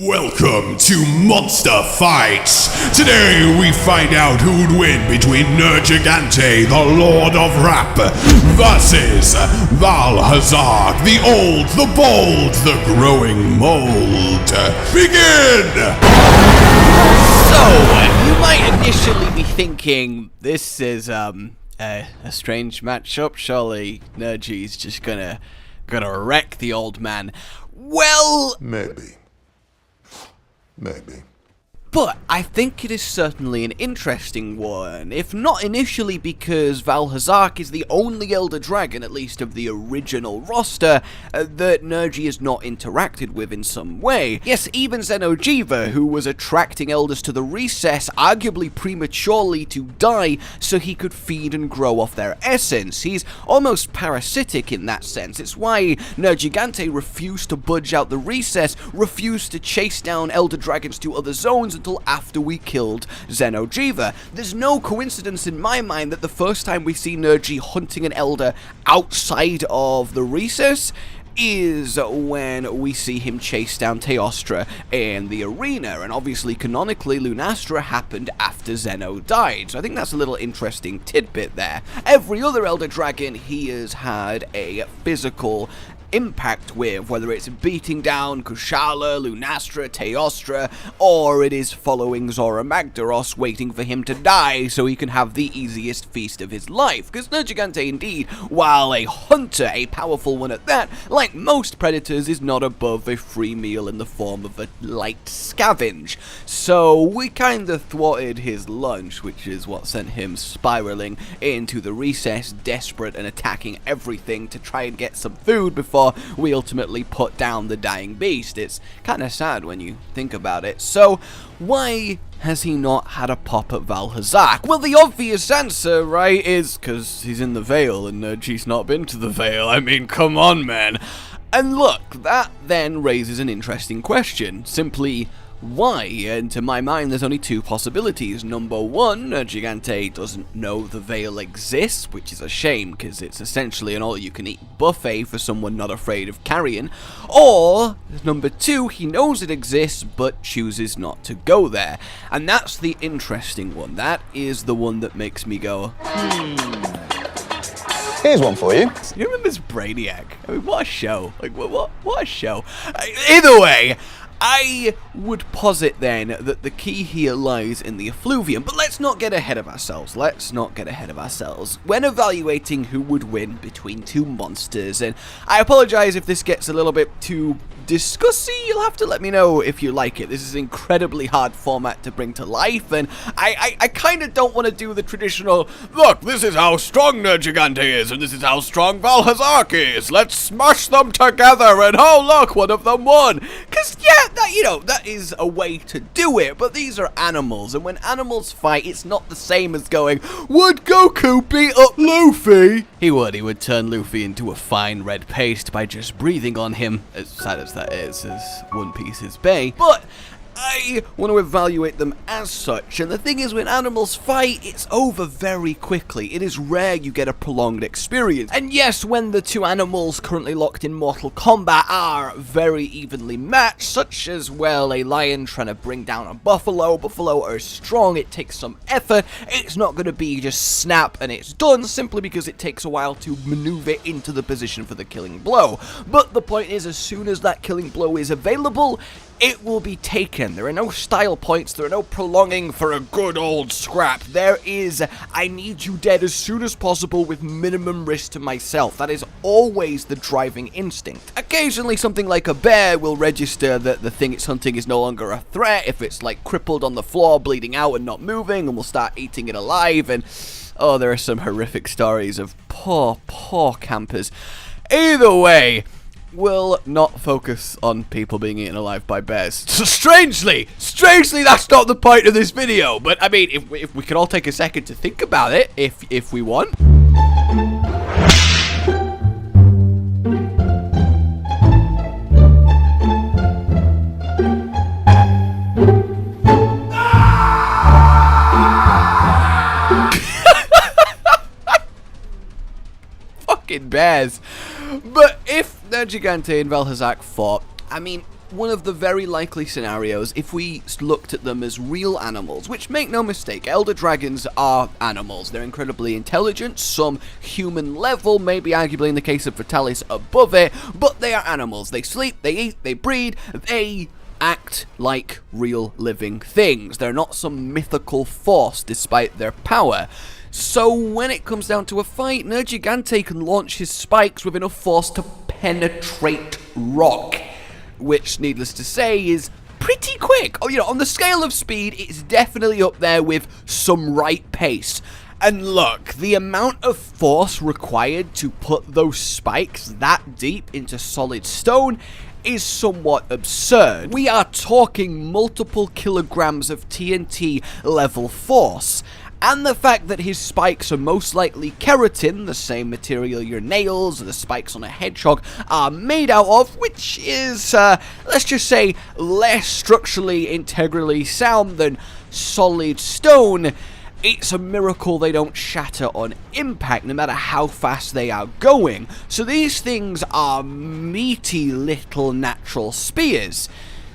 Welcome to Monster Fights! Today we find out who'd win between Nergigante, the Lord of Rap, versus Vaal Hazak, the old, the bold, the growing mold. Begin! So, you might initially be thinking, this is a strange matchup. Surely Nergi's just gonna wreck the old man. Well, Maybe. but I think it is certainly an interesting one, if not initially because Vaal Hazak is the only Elder Dragon, at least of the original roster, that Nergi has not interacted with in some way. Yes, even Xeno'jiiva, who was attracting Elders to the recess, arguably prematurely to die so he could feed and grow off their essence. He's almost parasitic in that sense. It's why Nergigante refused to budge out the recess, refused to chase down Elder Dragons to other zones until after we killed Xeno'jiiva. There's no coincidence in my mind that the first time we see Nergi hunting an Elder outside of the recess is when we see him chase down Teostra in the arena, and obviously canonically Lunastra happened after Xeno died, so I think that's a little interesting tidbit there. Every other Elder Dragon he has had a physical impact with, whether it's beating down Kushala, Lunastra, Teostra, or it is following Zora Magdaros waiting for him to die so he can have the easiest feast of his life. Because Nergigante indeed, while a hunter, a powerful one at that, like most predators is not above a free meal in the form of a light scavenge. So we kinda thwarted his lunch, which is what sent him spiraling into the recess, desperate and attacking everything to try and get some food before we ultimately put down the dying beast. It's kind of sad when you think about it. So, why has he not had a pop at Vaal Hazak? Well, the obvious answer, right, is because he's in the Vale and Nergi's not been to the Vale. I mean, come on, man. And look, that then raises an interesting question. Simply, why? And to my mind, there's only two possibilities. Number one, Nergigante doesn't know the Vale exists, which is a shame, because it's essentially an all-you-can-eat buffet for someone not afraid of carrion. Or, number two, he knows it exists, but chooses not to go there. And that's the interesting one. That is the one that makes me go, Here's one for you. You remember this Brainiac? I mean, what a show. Like, what a show. Either way, I would posit then that the key here lies in the effluvium, but let's not get ahead of ourselves. When evaluating who would win between two monsters, and I apologize if this gets a little bit too discussy, you'll have to let me know if you like it. This is an incredibly hard format to bring to life, and I kind of don't want to do the traditional, look, this is how strong Nergigante is, and this is how strong Vaal Hazak is. Let's smash them together, and oh look, one of them won. Because, yeah, that is a way to do it, but these are animals, and when animals fight, it's not the same as going, would Goku beat up Luffy? He would turn Luffy into a fine red paste by just breathing on him, as sad as that is, as One Piece is Bay, but I want to evaluate them as such, and the thing is, when animals fight, it's over very quickly. It is rare you get a prolonged experience. And yes, when the two animals currently locked in mortal combat are very evenly matched, such as, well, a lion trying to bring down a buffalo are strong, it takes some effort, it's not going to be just snap and it's done, simply because it takes a while to maneuver into the position for the killing blow. But the point is, as soon as that killing blow is available, it will be taken. There are no style points, there are no prolonging for a good old scrap. There is, I need you dead as soon as possible with minimum risk to myself. That is always the driving instinct. Occasionally something like a bear will register that the thing it's hunting is no longer a threat if it's like crippled on the floor, bleeding out and not moving, and will start eating it alive, and oh, there are some horrific stories of poor campers. Either way, will not focus on people being eaten alive by bears. Strangely, that's not the point of this video, but I mean, if we could all take a second to think about it, if we want. Fucking bears. But if Nergigante and Vaal Hazak fought, I mean, one of the very likely scenarios if we looked at them as real animals, which, make no mistake, elder dragons are animals. They're incredibly intelligent, some human level, maybe arguably in the case of Vitalis above it, but they are animals. They sleep, they eat, they breed, they act like real living things. They're not some mythical force despite their power. So when it comes down to a fight, Nergigante can launch his spikes with enough force to penetrate rock, which, needless to say, is pretty quick. Oh, you know, on the scale of speed, it's definitely up there with some right pace. And look, the amount of force required to put those spikes that deep into solid stone is somewhat absurd. We are talking multiple kilograms of TNT level force. And the fact that his spikes are most likely keratin, the same material your nails or the spikes on a hedgehog are made out of, which is, let's just say, less structurally integrally sound than solid stone, it's a miracle they don't shatter on impact, no matter how fast they are going. So these things are meaty little natural spears.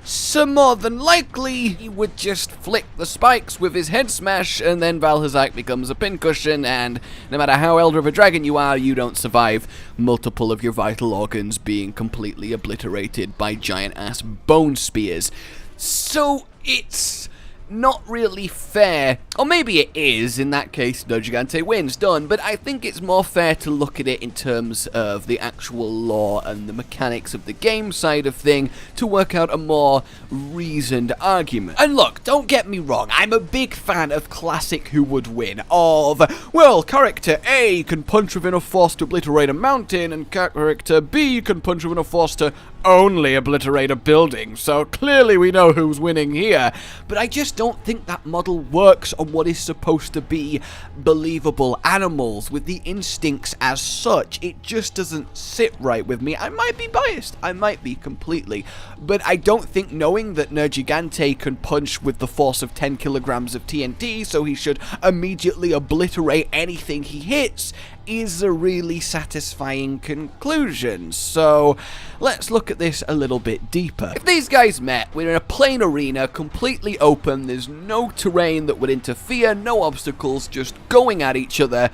So more than likely, he would just flick the spikes with his head smash, and then Vaal Hazak becomes a pincushion, and no matter how elder of a dragon you are, you don't survive multiple of your vital organs being completely obliterated by giant-ass bone spears. So it's not really fair, or maybe it is. In that case, Nergigante wins, done, but I think it's more fair to look at it in terms of the actual lore and the mechanics of the game side of thing to work out a more reasoned argument. And look, don't get me wrong, I'm a big fan of classic who would win, of, well, character A can punch with enough force to obliterate a mountain, and character B can punch with enough force to only obliterate a building, so clearly we know who's winning here. But I just don't think that model works on what is supposed to be believable animals with the instincts as such. It just doesn't sit right with me. I might be biased, I might be completely, but I don't think knowing that Nergigante can punch with the force of 10 kilograms of TNT, so he should immediately obliterate anything he hits, is a really satisfying conclusion. So let's look at this a little bit deeper. If these guys met, we're in a plain arena, completely open, there's no terrain that would interfere, no obstacles, just going at each other.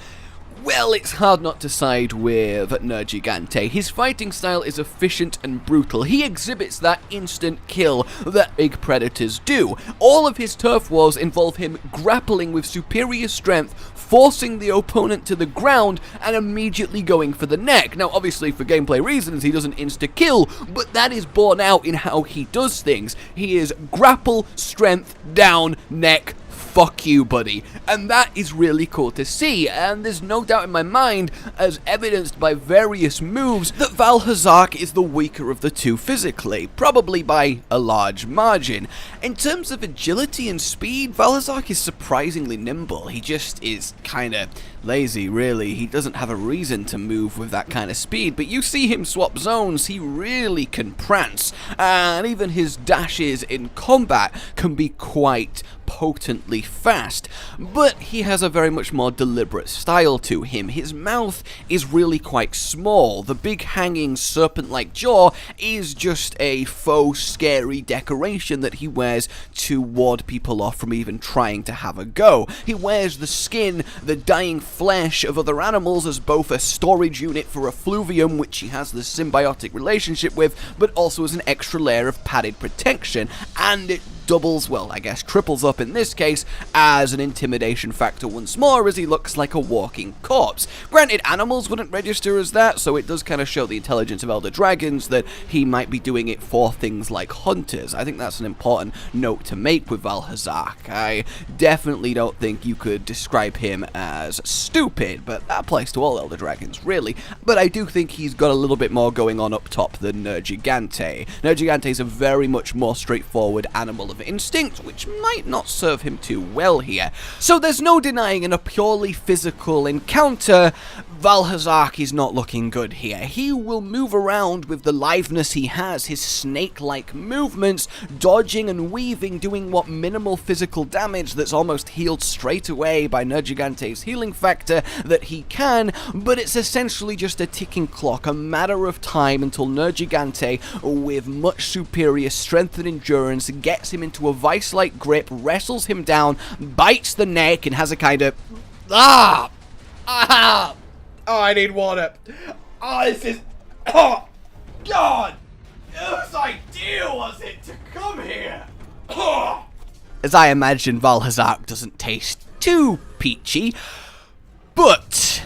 Well, it's hard not to side with Nergigante. His fighting style is efficient and brutal. He exhibits that instant kill that big predators do. All of his turf wars involve him grappling with superior strength, forcing the opponent to the ground, and immediately going for the neck. Now, obviously, for gameplay reasons, he doesn't insta-kill, but that is borne out in how he does things. He is grapple, strength, down, neck, fuck you, buddy. And that is really cool to see, and there's no doubt in my mind, as evidenced by various moves, that Vaal Hazak is the weaker of the two physically, probably by a large margin. In terms of agility and speed, Vaal Hazak is surprisingly nimble. He just is kinda lazy, really. He doesn't have a reason to move with that kind of speed, but you see him swap zones, he really can prance, and even his dashes in combat can be quite potently fast, but he has a very much more deliberate style to him. His mouth is really quite small. The big hanging serpent-like jaw is just a faux scary decoration that he wears to ward people off from even trying to have a go. He wears the skin, the dying flesh of other animals as both a storage unit for effluvium, which he has this symbiotic relationship with, but also as an extra layer of padded protection, and it doubles, well, I guess triples up in this case, as an intimidation factor once more, as he looks like a walking corpse. Granted, animals wouldn't register as that, so it does kind of show the intelligence of elder dragons that he might be doing it for things like hunters. I think that's an important note to make with Vaal Hazak. I definitely don't think you could describe him as stupid, but that applies to all elder dragons, really. But I do think he's got a little bit more going on up top than Nergigante. Nergigante is a very much more straightforward animal of instinct, which might not serve him too well here. So there's no denying in a purely physical encounter, Vaal Hazak is not looking good here. He will move around with the liveness he has, his snake-like movements, dodging and weaving, doing what minimal physical damage that's almost healed straight away by Nergigante's healing factor that he can, but it's essentially just a ticking clock, a matter of time until Nergigante, with much superior strength and endurance, gets him into a vice-like grip, wrestles him down, bites the neck, and has a kind of... Ah! Ah! Oh, I need water. Oh, this is... Oh, God! Whose idea was it to come here? Oh. As I imagine, Vaal Hazak doesn't taste too peachy, but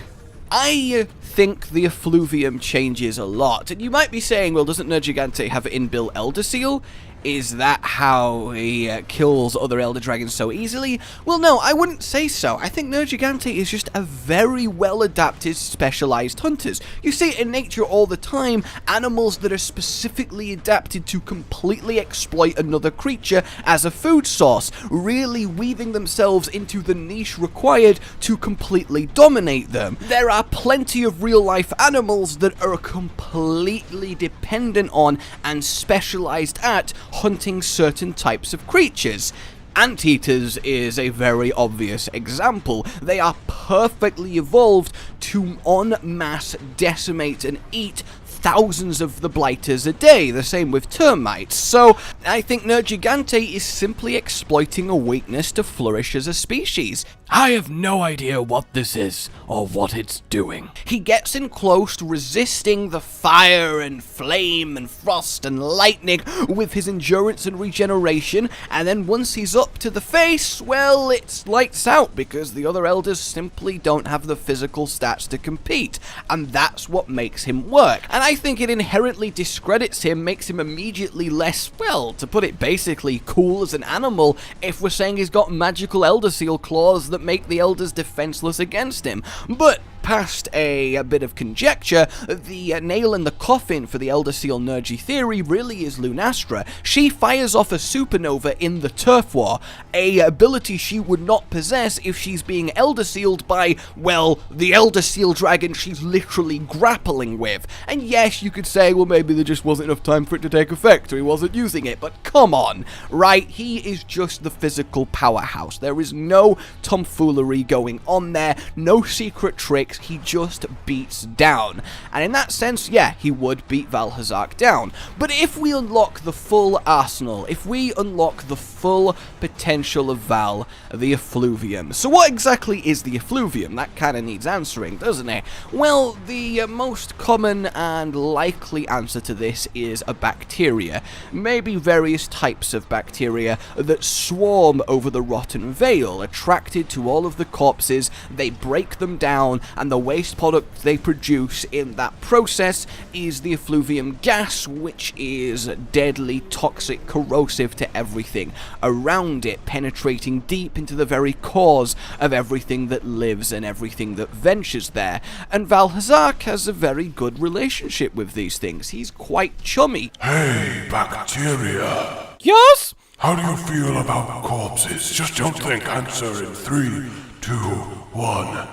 I think the effluvium changes a lot. And you might be saying, well, doesn't Nergigante have an inbuilt Elder Seal? Is that how he kills other Elder Dragons so easily? Well, no, I wouldn't say so. I think Nergigante is just a very well-adapted, specialized hunters. You see it in nature all the time, animals that are specifically adapted to completely exploit another creature as a food source, really weaving themselves into the niche required to completely dominate them. There are plenty of real-life animals that are completely dependent on and specialized at hunting certain types of creatures. Anteaters is a very obvious example. They are perfectly evolved to en masse decimate and eat thousands of the blighters a day, the same with termites. So I think Nergigante is simply exploiting a weakness to flourish as a species. I have no idea what this is, or what it's doing. He gets in close, resisting the fire and flame and frost and lightning with his endurance and regeneration, and then once he's up to the face, well, it's lights out because the other elders simply don't have the physical stats to compete, and that's what makes him work. And I think it inherently discredits him, makes him immediately less, well, to put it basically, cool as an animal if we're saying he's got magical Elder Seal claws that make the elders defenseless against him. But past a bit of conjecture, the nail in the coffin for the Elder Seal Nergi theory really is Lunastra. She fires off a supernova in the Turf War, a ability she would not possess if she's being Elder Sealed by, well, the Elder Seal dragon she's literally grappling with. And yes, you could say, well, maybe there just wasn't enough time for it to take effect, or he wasn't using it, but come on, right? He is just the physical powerhouse. There is no tomfoolery going on there, no secret tricks. He just beats down. And in that sense, yeah, he would beat Vaal Hazak down. But if we unlock the full arsenal, if we unlock the full potential of Vaal, the effluvium. So what exactly is the effluvium? That kind of needs answering, doesn't it? Well, the most common and likely answer to this is a bacteria. Maybe various types of bacteria that swarm over the rotten Vale, attracted to all of the corpses. They break them down, and the waste product they produce in that process is the effluvium gas, which is deadly, toxic, corrosive to everything around it, penetrating deep into the very cores of everything that lives and everything that ventures there. And Vaal Hazak has a very good relationship with these things. He's quite chummy. Hey, bacteria. Yes? How do you feel about corpses? Just don't think answer in 3, 2, 1.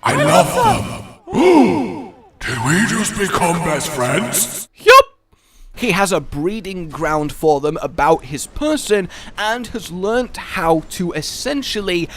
I love them. Did we just become best friends? Yup! He has a breeding ground for them about his person and has learnt how to essentially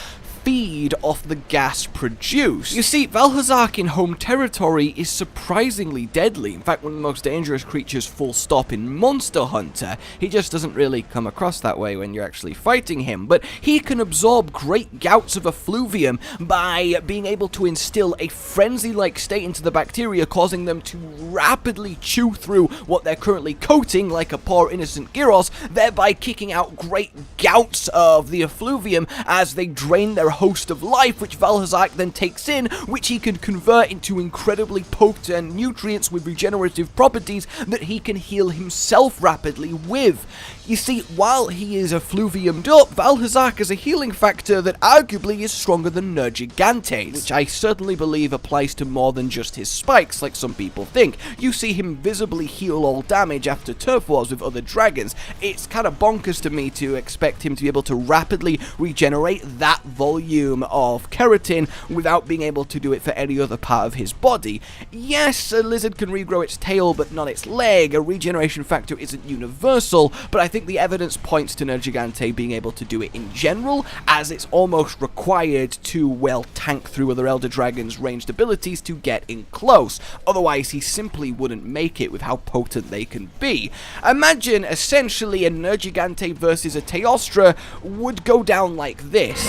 feed off the gas produced. You see, Vaal Hazak in home territory is surprisingly deadly. In fact, one of the most dangerous creatures full stop in Monster Hunter. He just doesn't really come across that way when you're actually fighting him, but he can absorb great gouts of effluvium by being able to instill a frenzy-like state into the bacteria, causing them to rapidly chew through what they're currently coating like a poor innocent gyros, thereby kicking out great gouts of the effluvium as they drain their host of life, which Vaal Hazak then takes in, which he can convert into incredibly potent nutrients with regenerative properties that he can heal himself rapidly with. You see, while he is effluviumed up, Vaal Hazak has a healing factor that arguably is stronger than Nergigante's, which I certainly believe applies to more than just his spikes, like some people think. You see him visibly heal all damage after turf wars with other dragons. It's kind of bonkers to me to expect him to be able to rapidly regenerate that volume volume of keratin without being able to do it for any other part of his body. Yes, a lizard can regrow its tail but not its leg, a regeneration factor isn't universal, but I think the evidence points to Nergigante being able to do it in general, as it's almost required to, well, tank through other Elder Dragon's ranged abilities to get in close. Otherwise, he simply wouldn't make it with how potent they can be. Imagine, essentially, a Nergigante versus a Teostra would go down like this.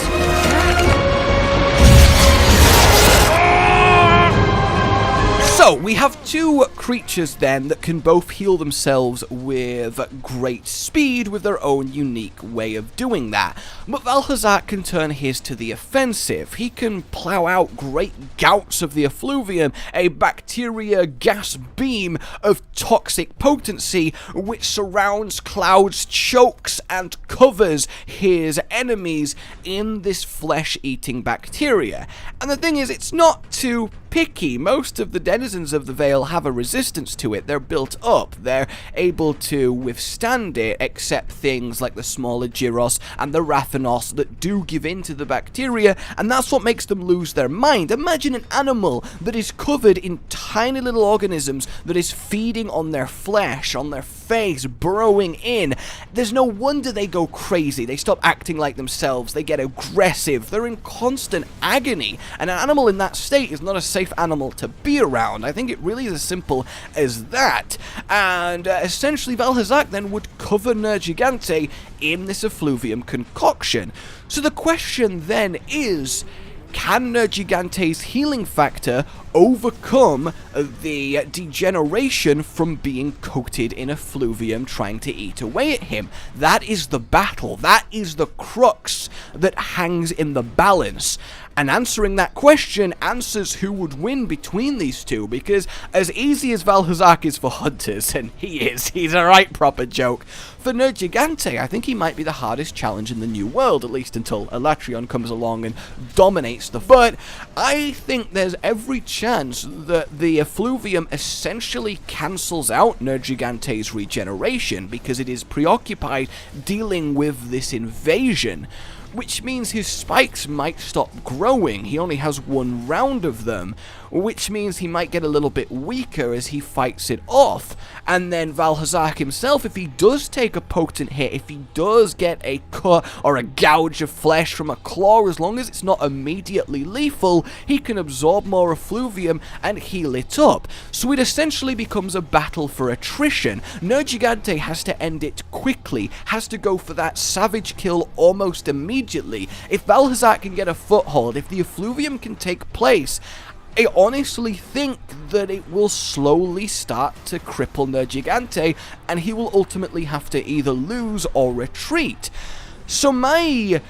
So, we have two creatures then that can both heal themselves with great speed with their own unique way of doing that. But Vaal Hazak can turn his to the offensive. He can plow out great gouts of the effluvium, a bacteria gas beam of toxic potency which surrounds, clouds, chokes and covers his enemies in this flesh-eating bacteria. And the thing is, it's not too picky. Most of the denizens of the Vale have a resistance to it. They're built up. They're able to withstand it, except things like the smaller Gyros and the Rathanos that do give in to the bacteria, and that's what makes them lose their mind. Imagine an animal that is covered in tiny little organisms that is feeding on their flesh, on their face, burrowing in. There's no wonder they go crazy. They stop acting like themselves. They get aggressive. They're in constant agony, and an animal in that state is not a safe animal to be around. I think it really is as simple as that. And essentially Vaal Hazak then would cover Nergigante in this effluvium concoction. So the question then is, can Nergigante's healing factor overcome the degeneration from coating coated in effluvium trying to eat away at him? That is the battle. That is the crux that hangs in the balance. And answering that question answers who would win between these two, because as easy as Vaal Hazak is for hunters, and he's a right proper joke, for Nergigante, I think he might be the hardest challenge in the New World, at least until Attrition comes along and dominates the... But I think there's every chance that the effluvium essentially cancels out Nergigante's regeneration, because it is preoccupied dealing with this invasion, which means his spikes might stop growing. He only has one round of them, which means he might get a little bit weaker as he fights it off. And then Vaal Hazak himself, if he does take a potent hit, if he does get a cut or a gouge of flesh from a claw, as long as it's not immediately lethal, he can absorb more effluvium and heal it up. So it essentially becomes a battle for attrition. Nergigante has to end it quickly, has to go for that savage kill almost immediately. If Vaal Hazak can get a foothold, if the effluvium can take place, I honestly think that it will slowly start to cripple Nergigante, and he will ultimately have to either lose or retreat. So my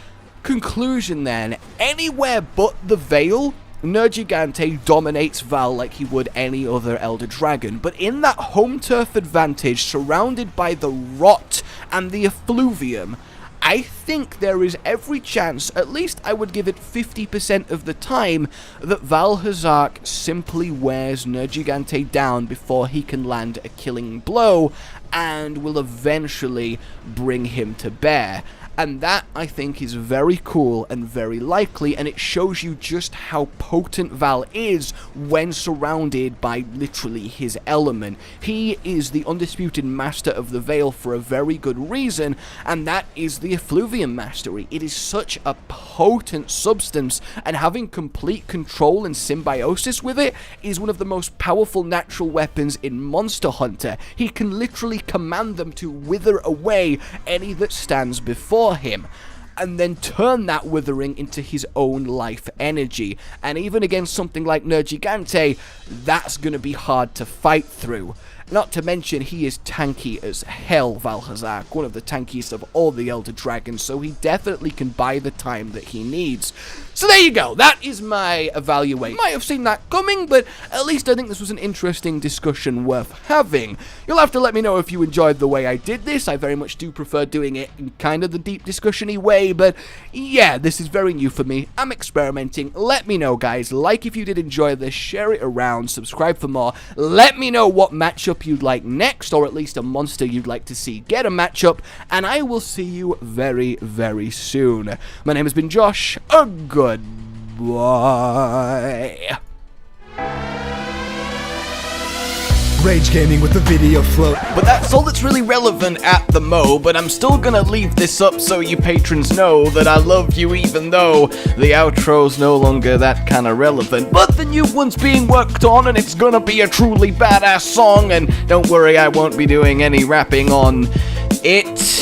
conclusion then, anywhere but the Vale, Nergigante dominates Val like he would any other Elder Dragon, but in that home turf advantage, surrounded by the rot and the effluvium, I think there is every chance, at least I would give it 50% of the time, that Vaal Hazak simply wears Nergigante down before he can land a killing blow, and will eventually bring him to bear. And that, I think, is very cool and very likely, and it shows you just how potent Val is when surrounded by literally his element. He is the undisputed master of the Vale for a very good reason, and that is the effluvium mastery. It is such a potent substance, and having complete control and symbiosis with it is one of the most powerful natural weapons in Monster Hunter. He can literally command them to wither away any that stands before him, and then turn that withering into his own life energy. And even against something like Nergigante, that's going to be hard to fight through. Not to mention, he is tanky as hell, Vaal Hazak, one of the tankiest of all the Elder Dragons, so he definitely can buy the time that he needs. So there you go, that is my evaluation. Might have seen that coming, but at least I think this was an interesting discussion worth having. You'll have to let me know if you enjoyed the way I did this. I very much do prefer doing it in kind of the deep discussion-y way, but yeah, this is very new for me. I'm experimenting. Let me know, guys. Like if you did enjoy this, share it around, subscribe for more. Let me know what matchup matchup you'd like next, or at least a monster you'd like to see get a matchup, and I will see you very, very soon. My name has been Josh. Goodbye. Rage Gaming with the video float. But that's all that's really relevant at the mo, but I'm still gonna leave this up so you patrons know that I love you even though the outro's no longer that kind of relevant. But the new one's being worked on and it's gonna be a truly badass song, and don't worry, I won't be doing any rapping on it.